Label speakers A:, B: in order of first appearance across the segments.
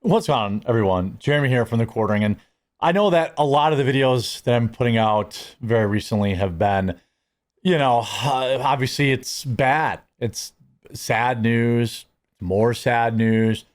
A: What's going on, everyone? Jeremy here from The Quartering, and I know that a lot of the videos that I'm putting out very recently have been, obviously it's bad. It's sad news, more sad news,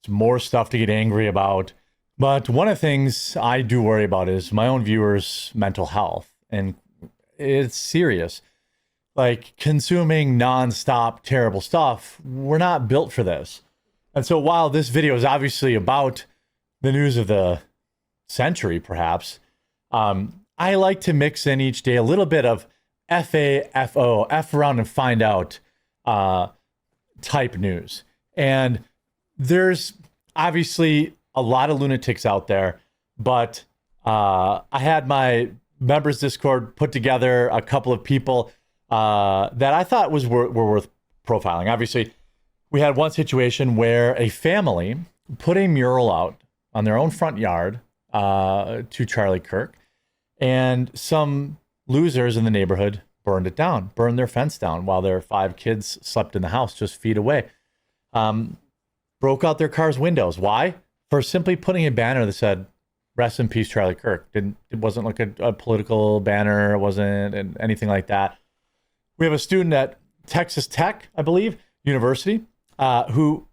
A: it's more stuff to get angry about. But one of the things I do worry about is my own viewers' mental health, and it's serious. Like consuming nonstop terrible stuff, we're not built for this. And so while this video is obviously about the news of the century, perhaps, I like to mix in each day a little bit of FAFO, F around and find out type news. And there's obviously a lot of lunatics out there, but I had my members Discord put together a couple of people that I thought were worth profiling. Obviously, we had one situation where a family put a mural out on their own front yard to Charlie Kirk, and some losers in the neighborhood burned it down, burned their fence down while their 5 kids slept in the house just feet away. Broke out their car's windows. Why? For simply putting a banner that said, "Rest in peace, Charlie Kirk." It wasn't like a political banner. It wasn't anything like that. We have a student at Texas Tech, I believe, University, who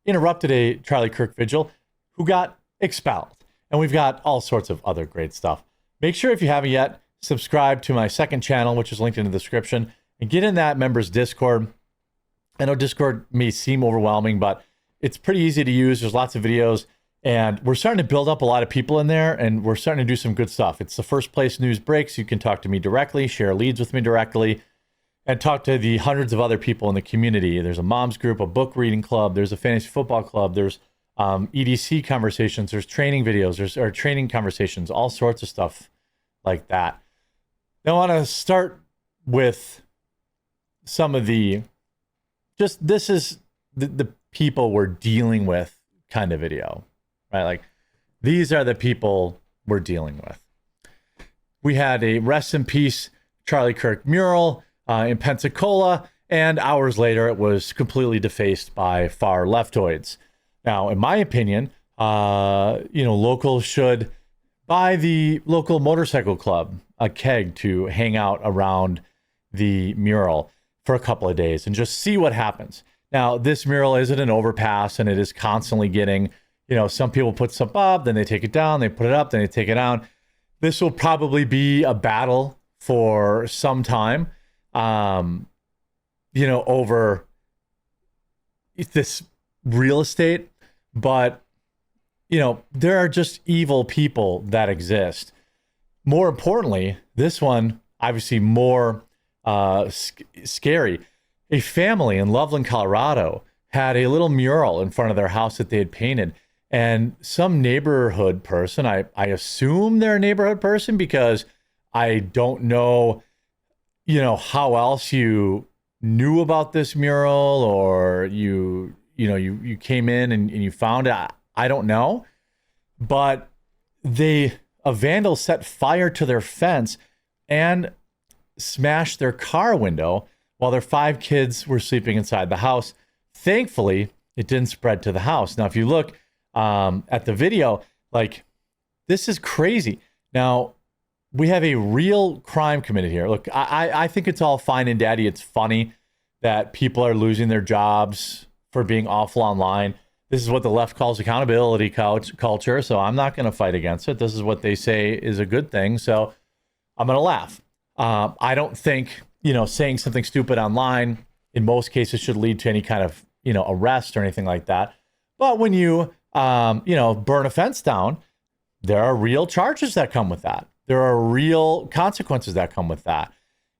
A: interrupted a Charlie Kirk vigil, who got expelled. And we've got all sorts of other great stuff. Make sure if you haven't yet, subscribe to my second channel, which is linked in the description, and get in that members Discord. I know Discord may seem overwhelming, but it's pretty easy to use. There's lots of videos, and we're starting to build up a lot of people in there, and we're starting to do some good stuff. It's the first place news breaks. You can talk to me directly, share leads with me directly, and talk to the hundreds of other people in the community. There's a mom's group, a book reading club, there's a fantasy football club, there's EDC conversations, there's training videos, there's training conversations, all sorts of stuff like that. Now I want to start with some of this is the people we're dealing with kind of video, right? Like these are the people we're dealing with. We had a rest in peace Charlie Kirk mural in Pensacola, and hours later it was completely defaced by far leftoids. Now, in my opinion, locals should buy the local motorcycle club a keg to hang out around the mural for a couple of days and just see what happens. Now, this mural isn't an overpass, and it is constantly getting, some people put stuff up, then they take it down, they put it up, then they take it down. This will probably be a battle for some time. Over this real estate, but, there are just evil people that exist. More importantly, this one, obviously more scary. A family in Loveland, Colorado had a little mural in front of their house that they had painted, and some neighborhood person, I assume they're a neighborhood person because I don't know how else you knew about this mural, or you came in and you found it. I don't know, but a vandal set fire to their fence and smashed their car window while their 5 kids were sleeping inside the house. Thankfully, it didn't spread to the house. Now, if you look at the video, this is crazy. Now, we have a real crime committed here. Look, I think it's all fine and dandy. It's funny that people are losing their jobs for being awful online. This is what the left calls accountability culture, so I'm not going to fight against it. This is what they say is a good thing, so I'm going to laugh. I don't think, saying something stupid online in most cases should lead to any kind of, arrest or anything like that. But when you, burn a fence down, there are real charges that come with that. There are real consequences that come with that.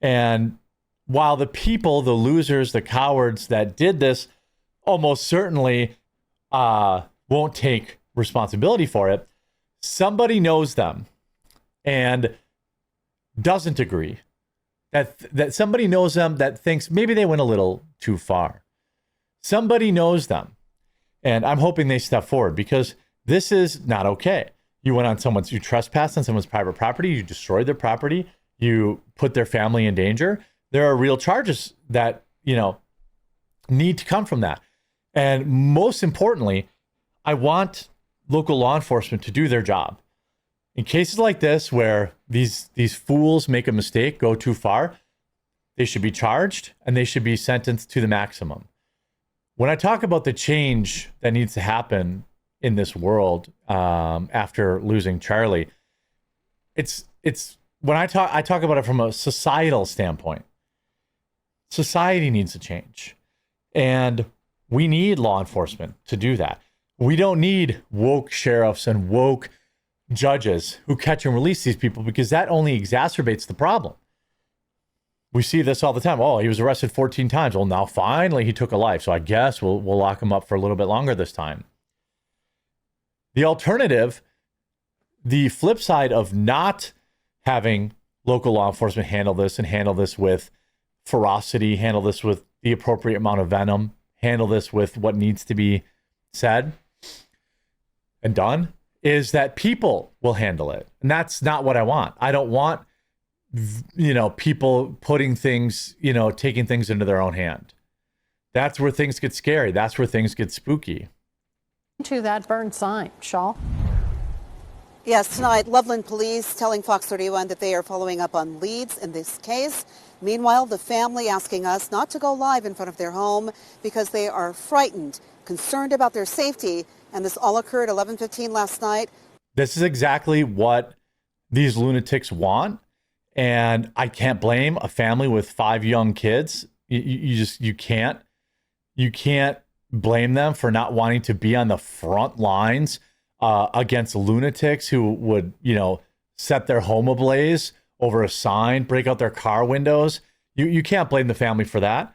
A: And while the people, the losers, the cowards that did this almost certainly won't take responsibility for it, somebody knows them and doesn't agree. That somebody knows them that thinks maybe they went a little too far. Somebody knows them. And I'm hoping they step forward, because this is not okay. You trespassed on someone's private property, you destroyed their property, you put their family in danger. There are real charges that, need to come from that. And most importantly, I want local law enforcement to do their job. In cases like this, where these fools make a mistake, go too far, they should be charged and they should be sentenced to the maximum. When I talk about the change that needs to happen in this world after losing Charlie, it's when I talk about it from a societal standpoint. Society needs to change, and we need law enforcement to do that. We don't need woke sheriffs and woke judges who catch and release these people, because that only exacerbates the problem. We see this all the time. Oh, he was arrested 14 times. Well, now finally he took a life, so I guess we'll lock him up for a little bit longer this time. The alternative, the flip side of not having local law enforcement handle this and handle this with ferocity, handle this with the appropriate amount of venom, handle this with what needs to be said and done, is that people will handle it. And that's not what I want. I don't want, people putting things, taking things into their own hand. That's where things get scary. That's where things get spooky.
B: To that burned sign, Shaw.
C: Yes, tonight, Loveland police telling Fox 31 that they are following up on leads in this case. Meanwhile, the family asking us not to go live in front of their home because they are frightened, concerned about their safety. And this all occurred 11:15 last night.
A: This is exactly what these lunatics want. And I can't blame a family with 5 young kids. You can't blame them for not wanting to be on the front lines against lunatics who would, set their home ablaze over a sign, break out their car windows. You can't blame the family for that.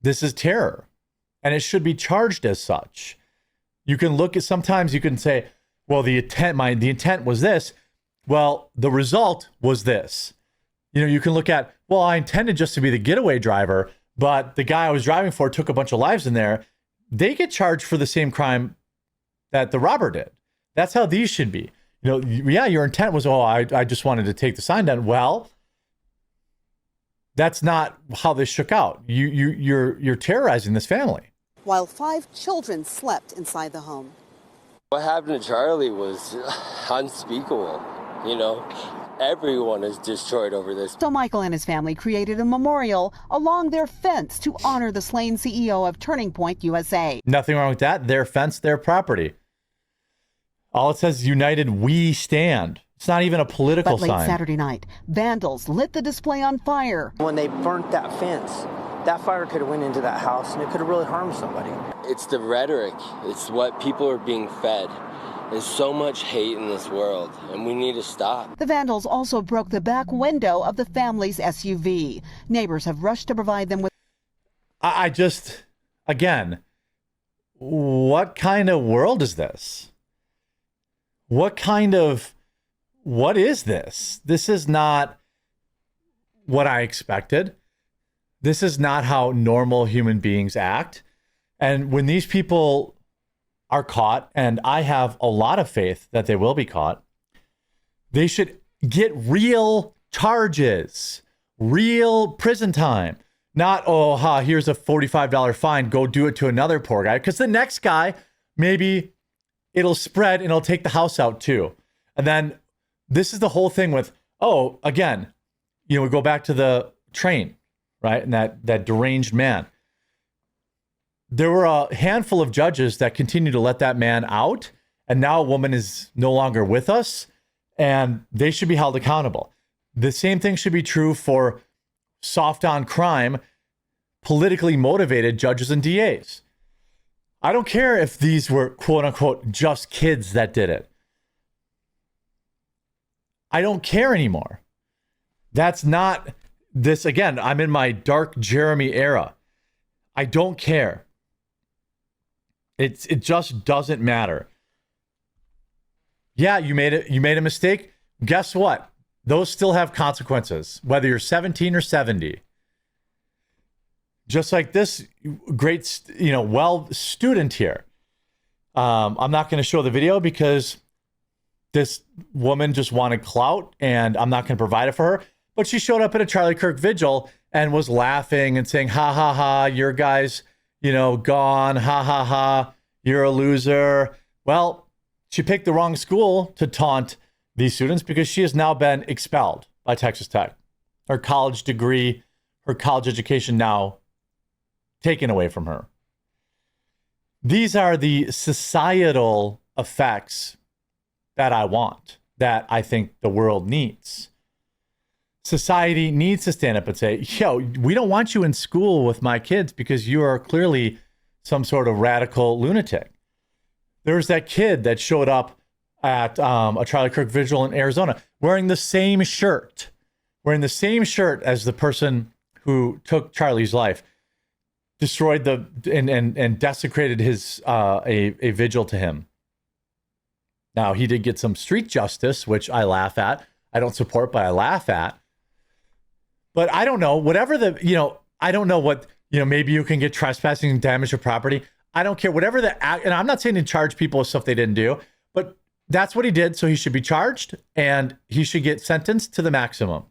A: This is terror, and it should be charged as such. You can look at, sometimes you can say, well, the intent was this. Well, the result was this. You can look at, well, I intended just to be the getaway driver, but the guy I was driving for took a bunch of lives in there. They get charged for the same crime that the robber did. That's how these should be. Your intent was, I just wanted to take the sign down. Well, that's not how this shook out. You're terrorizing this family.
C: While 5 children slept inside the home.
D: What happened to Charlie was unspeakable. Everyone is destroyed over this.
C: So Michael and his family created a memorial along their fence to honor the slain CEO of Turning Point USA.
A: Nothing wrong with that. Their fence, their property. All it says, United We Stand. It's not even a political sign.
C: But late Saturday night, vandals lit the display on fire.
E: When they burnt that fence, that fire could have went into that house and it could have really harmed somebody.
D: It's the rhetoric. It's what people are being fed. There's so much hate in this world, and we need to stop.
C: The vandals also broke the back window of the family's SUV. Neighbors have rushed to provide them with...
A: Again, what kind of world is this? What is this? This is not what I expected. This is not how normal human beings act. And when these people are caught, and I have a lot of faith that they will be caught, they should get real charges, real prison time. Not, here's a $45 fine, go do it to another poor guy. Because the next guy, maybe it'll spread and it'll take the house out too. And then this is the whole thing with, again, we go back to the train, right? And that deranged man. There were a handful of judges that continued to let that man out, and now a woman is no longer with us, and they should be held accountable. The same thing should be true for soft on crime, politically motivated judges and DAs. I don't care if these were quote unquote just kids that did it. I don't care anymore. That's not this. Again, I'm in my dark Jeremy era. I don't care. It just doesn't matter. Yeah, you made a mistake. Guess what? Those still have consequences, whether you're 17 or 70. Just like this great, student here. I'm not going to show the video because this woman just wanted clout, and I'm not going to provide it for her. But she showed up at a Charlie Kirk vigil and was laughing and saying, "Ha ha ha, your guys, gone, ha ha ha, You're a loser. Well, she picked the wrong school to taunt these students because she has now been expelled by Texas Tech. Her college degree, her college education now taken away from her. These are the societal effects that I want, that I think the world needs. Society needs to stand up and say, yo, we don't want you in school with my kids because you are clearly some sort of radical lunatic. There's that kid that showed up at a Charlie Kirk vigil in Arizona wearing the same shirt as the person who took Charlie's life, destroyed and desecrated his a vigil to him. Now, he did get some street justice, which I laugh at. I don't support, but I laugh at. But I don't know, whatever I don't know what, maybe you can get trespassing and damage of property. I don't care, whatever and I'm not saying to charge people with stuff they didn't do, but that's what he did. So he should be charged and he should get sentenced to the maximum.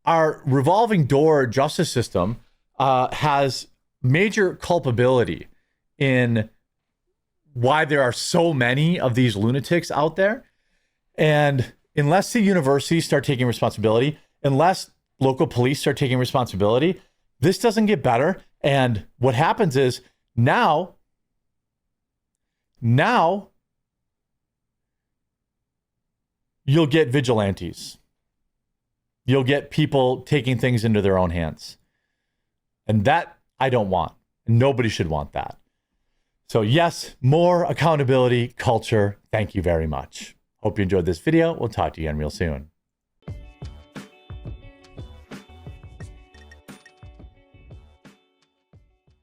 A: Our revolving door justice system has major culpability in why there are so many of these lunatics out there. And unless the universities start taking responsibility, unless local police start taking responsibility, this doesn't get better. And what happens is now you'll get vigilantes. You'll get people taking things into their own hands. And that I don't want. Nobody should want that. So yes, more accountability culture. Thank you very much. Hope you enjoyed this video. We'll talk to you again real soon.